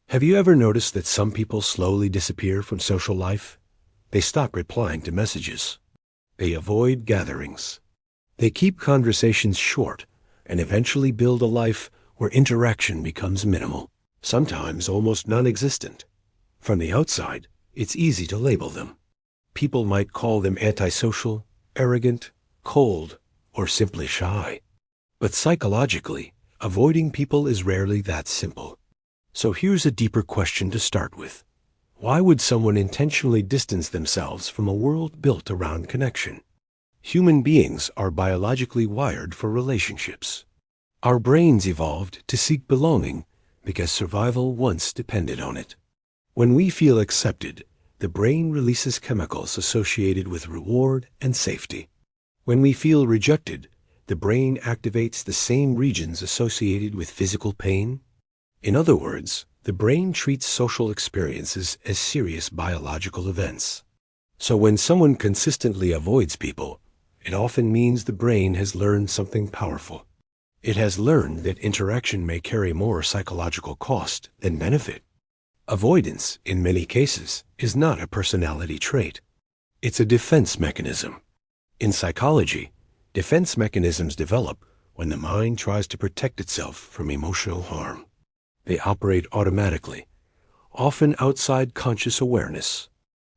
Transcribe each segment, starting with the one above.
Have you ever noticed that some people slowly disappear from social life? They stop replying to messages. They avoid gatherings. They keep conversations short and eventually build a life where interaction becomes minimal, sometimes almost non-existent. From the outside, it's easy to label them. People might call them antisocial, arrogant, cold, or simply shy. But psychologically, avoiding people is rarely that simple. So here's a deeper question to start with. Why would someone intentionally distance themselves from a world built around connection? Human beings are biologically wired for relationships. Our brains evolved to seek belonging because survival once depended on it. When we feel accepted, the brain releases chemicals associated with reward and safety. When we feel rejected, the brain activates the same regions associated with physical pain. In other words, the brain treats social experiences as serious biological events. So when someone consistently avoids people, it often means the brain has learned something powerful. It has learned that interaction may carry more psychological cost than benefit. Avoidance, in many cases, is not a personality trait. It's a defense mechanism. In psychology, defense mechanisms develop when the mind tries to protect itself from emotional harm. They operate automatically, often outside conscious awareness.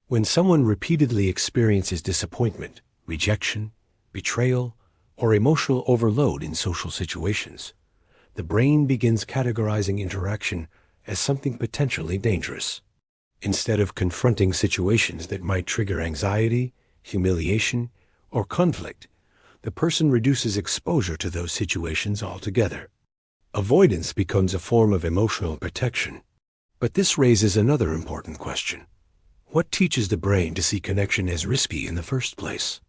When someone repeatedly experiences disappointment, rejection, betrayal, or emotional overload in social situations, the brain begins categorizing interaction as something potentially dangerous. Instead of confronting situations that might trigger anxiety, humiliation, or conflict, the person reduces exposure to those situations altogether. Avoidance becomes a form of emotional protection. But this raises another important question. What teaches the brain to see connection as risky in the first place?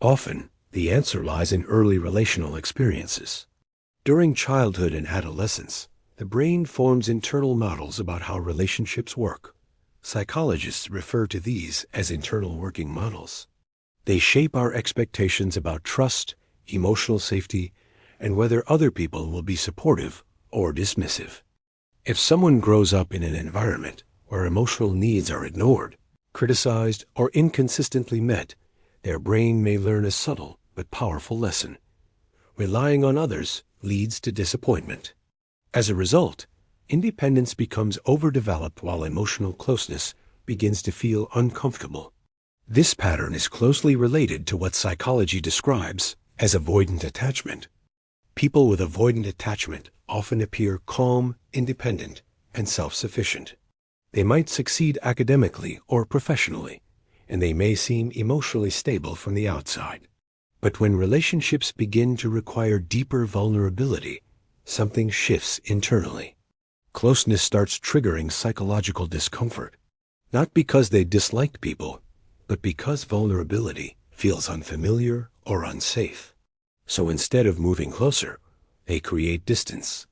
Often, the answer lies in early relational experiences. During childhood and adolescence, the brain forms internal models about how relationships work. Psychologists refer to these as internal working models. They shape our expectations about trust, emotional safety, and whether other people will be supportive or dismissive. If someone grows up in an environment where emotional needs are ignored, criticized, or inconsistently met, their brain may learn a subtle but powerful lesson. Relying on others leads to disappointment. As a result, independence becomes overdeveloped while emotional closeness begins to feel uncomfortable. This pattern is closely related to what psychology describes as avoidant attachment. People with avoidant attachment often appear calm, independent, and self-sufficient. They might succeed academically or professionally, and they may seem emotionally stable from the outside. But when relationships begin to require deeper vulnerability, something shifts internally. Closeness starts triggering psychological discomfort, not because they dislike people, but because vulnerability feels unfamiliar or unsafe. So instead of moving closer, they create distance.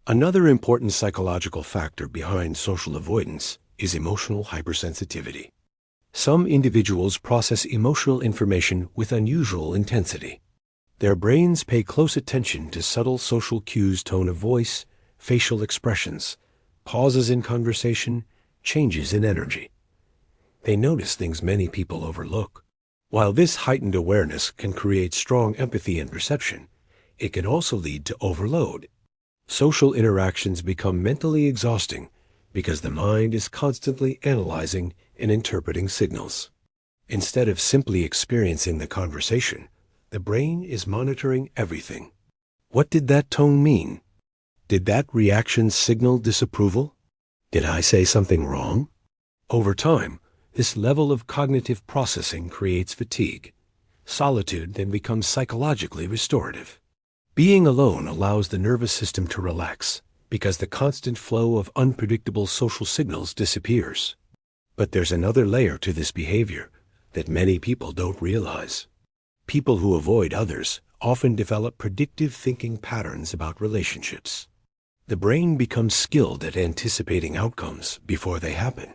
Another important psychological factor behind social avoidance is emotional hypersensitivity. Some individuals process emotional information with unusual intensity. Their brains pay close attention to subtle social cues, tone of voice, facial expressions, pauses in conversation, changes in energy. They notice things many people overlook. While this heightened awareness can create strong empathy and perception, it can also lead to overload. Social interactions become mentally exhausting because the mind is constantly analyzing and interpreting signals. Instead of simply experiencing the conversation, the brain is monitoring everything. What did that tone mean? Did that reaction signal disapproval? Did I say something wrong? Over time, this level of cognitive processing creates fatigue. Solitude then becomes psychologically restorative. Being alone allows the nervous system to relax because the constant flow of unpredictable social signals disappears. But there's another layer to this behavior that many people don't realize. People who avoid others often develop predictive thinking patterns about relationships. The brain becomes skilled at anticipating outcomes before they happen.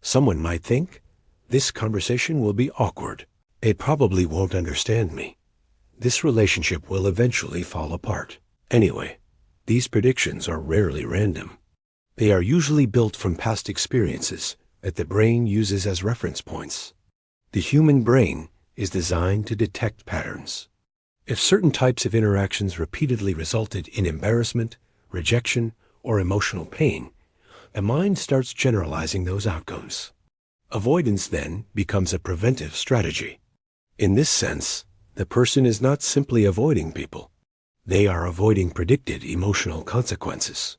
Someone might think, this conversation will be awkward. It probably won't understand me. This relationship will eventually fall apart. Anyway, these predictions are rarely random. They are usually built from past experiences that the brain uses as reference points. The human brain is designed to detect patterns. If certain types of interactions repeatedly resulted in embarrassment, rejection, or emotional pain, the mind starts generalizing those outcomes. Avoidance then becomes a preventive strategy. In this sense, the person is not simply avoiding people. They are avoiding predicted emotional consequences.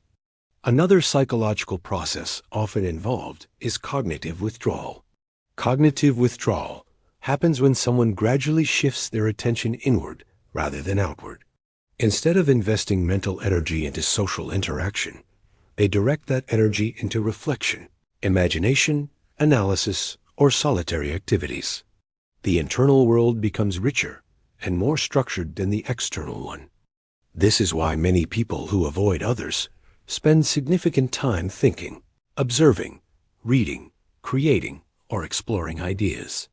Another psychological process often involved is cognitive withdrawal. Cognitive withdrawal happens when someone gradually shifts their attention inward rather than outward. Instead of investing mental energy into social interaction, they direct that energy into reflection, imagination, analysis, or solitary activities. The internal world becomes richer and more structured than the external one. This is why many people who avoid others spend significant time thinking, observing, reading, creating, or exploring ideas.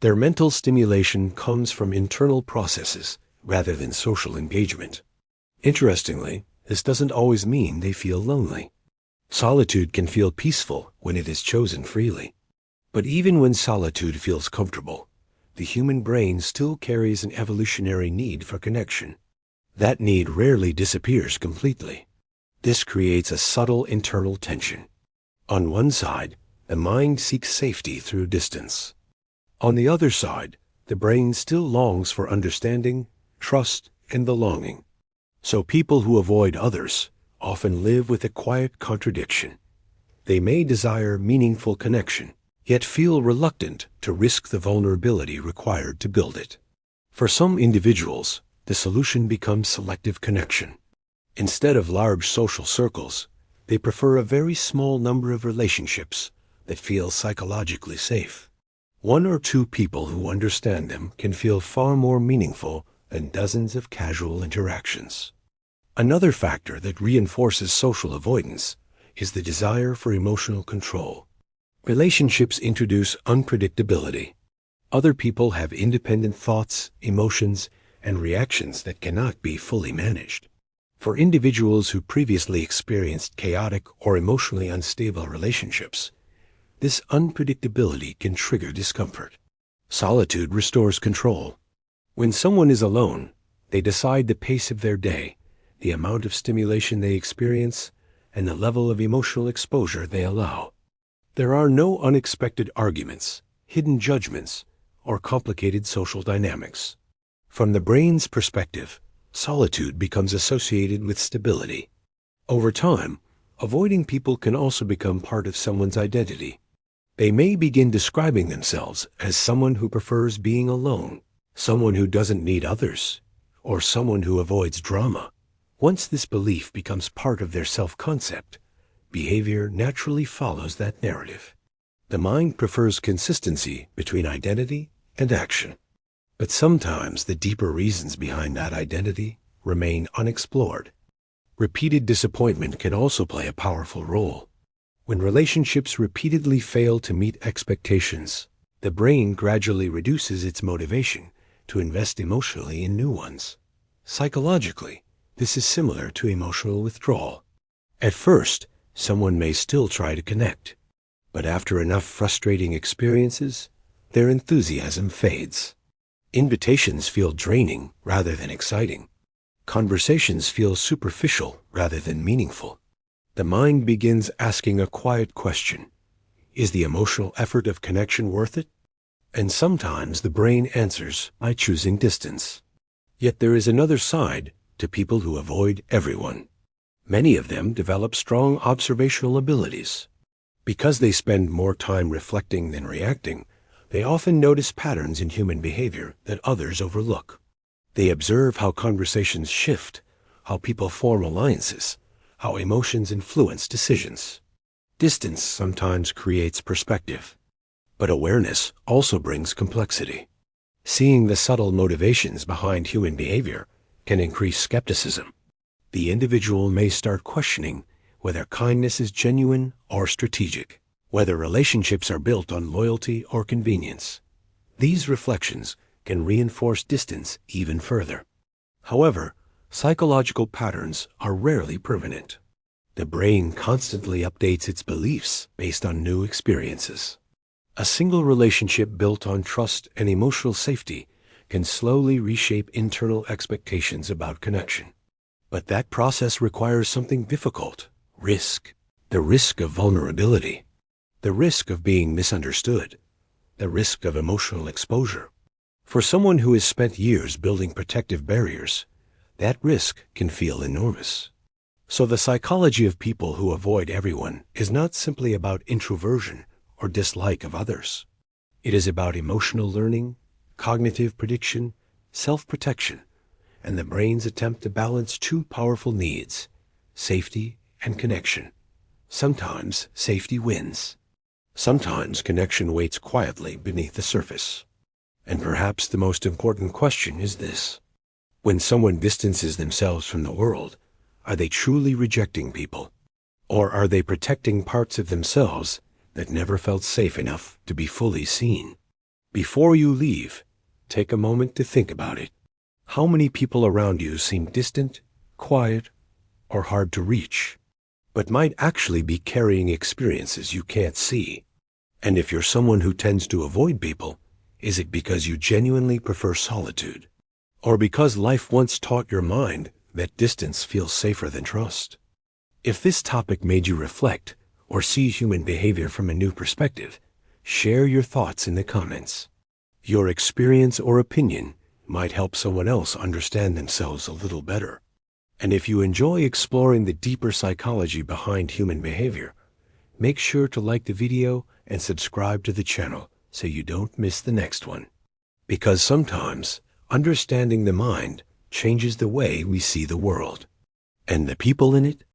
Their mental stimulation comes from internal processes rather than social engagement. Interestingly, this doesn't always mean they feel lonely. Solitude can feel peaceful when it is chosen freely. But even when solitude feels comfortable, the human brain still carries an evolutionary need for connection. That need rarely disappears completely. This creates a subtle internal tension. On one side, the mind seeks safety through distance. On the other side, the brain still longs for understanding, trust, and belonging. So people who avoid others often live with a quiet contradiction. They may desire meaningful connection, yet feel reluctant to risk the vulnerability required to build it. For some individuals, the solution becomes selective connection. Instead of large social circles, they prefer a very small number of relationships that feel psychologically safe. One or two people who understand them can feel far more meaningful than dozens of casual interactions. Another factor that reinforces social avoidance is the desire for emotional control. Relationships introduce unpredictability. Other people have independent thoughts, emotions, and reactions that cannot be fully managed. For individuals who previously experienced chaotic or emotionally unstable relationships, this unpredictability can trigger discomfort. Solitude restores control. When someone is alone, they decide the pace of their day, the amount of stimulation they experience, and the level of emotional exposure they allow. There are no unexpected arguments, hidden judgments, or complicated social dynamics. From the brain's perspective, solitude becomes associated with stability. Over time, avoiding people can also become part of someone's identity. They may begin describing themselves as someone who prefers being alone, someone who doesn't need others, or someone who avoids drama. Once this belief becomes part of their self-concept, behavior naturally follows that narrative. The mind prefers consistency between identity and action. But sometimes the deeper reasons behind that identity remain unexplored. Repeated disappointment can also play a powerful role. When relationships repeatedly fail to meet expectations, the brain gradually reduces its motivation to invest emotionally in new ones. Psychologically, this is similar to emotional withdrawal. At first, someone may still try to connect, but after enough frustrating experiences, their enthusiasm fades. Invitations feel draining rather than exciting. Conversations feel superficial rather than meaningful. The mind begins asking a quiet question: is the emotional effort of connection worth it? And sometimes the brain answers by choosing distance. Yet there is another side to people who avoid everyone. Many of them develop strong observational abilities. Because they spend more time reflecting than reacting, they often notice patterns in human behavior that others overlook. They observe how conversations shift, how people form alliances, how emotions influence decisions. Distance sometimes creates perspective, but awareness also brings complexity. Seeing the subtle motivations behind human behavior can increase skepticism. The individual may start questioning whether kindness is genuine or strategic, whether relationships are built on loyalty or convenience. These reflections can reinforce distance even further. However, psychological patterns are rarely permanent. The brain constantly updates its beliefs based on new experiences. A single relationship built on trust and emotional safety can slowly reshape internal expectations about connection. But that process requires something difficult: risk. The risk of vulnerability, the risk of being misunderstood, the risk of emotional exposure. For someone who has spent years building protective barriers, that risk can feel enormous. So the psychology of people who avoid everyone is not simply about introversion or dislike of others. It is about emotional learning, cognitive prediction, self-protection, and the brain's attempt to balance two powerful needs: safety and connection. Sometimes safety wins. Sometimes connection waits quietly beneath the surface. And perhaps the most important question is this: when someone distances themselves from the world, are they truly rejecting people? Or are they protecting parts of themselves that never felt safe enough to be fully seen? Before you leave, take a moment to think about it. How many people around you seem distant, quiet, or hard to reach, but might actually be carrying experiences you can't see? And if you're someone who tends to avoid people, is it because you genuinely prefer solitude? Or because life once taught your mind that distance feels safer than trust? If this topic made you reflect or see human behavior from a new perspective, share your thoughts in the comments. Your experience or opinion might help someone else understand themselves a little better. And if you enjoy exploring the deeper psychology behind human behavior, make sure to like the video and subscribe to the channel so you don't miss the next one. Because sometimes understanding the mind changes the way we see the world, and the people in it